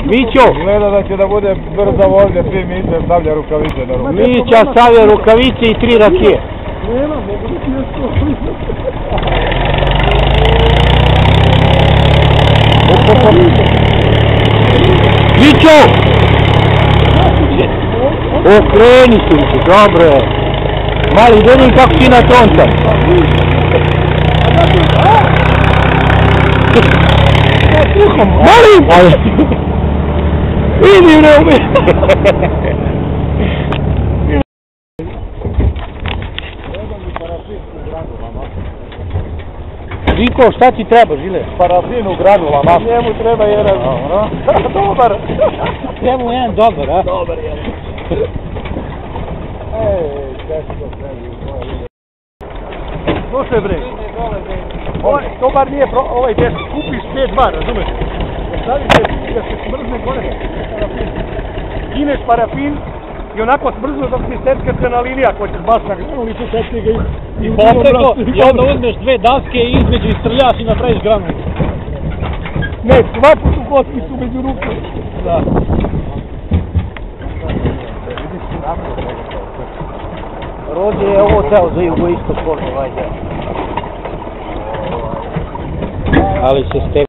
Mićo! Gleda da će da bude brza vožnja, svi Mića stavlja rukavice na ruku. Mića stavlja rukavice i 3 rakije. Nema, mogu biti nešto. Mićo! Okreni se, Mićo, dobro. Mali, gledaj kako si na tronca. Molim! Vidi bre, umi! Žiko, šta ti treba, Žile? Parafin u granulama. Njemu treba jedan. Dobar. Njemu jedan dobar, a? Dobar jedan. Teško pređi. Slušaj bre, to bar nije ovaj gdje kupiš P2, razumeš? Da se smrzne gore, parafin. Kineš parafin i onako smrzno dok ti seckačena linija koja će zbas na granul i tu secki ga i onda uzmeš 2 daske i između istrljaš i napraviš granul. Ne, svaku tu kockicu među ruke. Da. Rođe je ovo teo za jugoistok Porto, ovaj deo. Ali se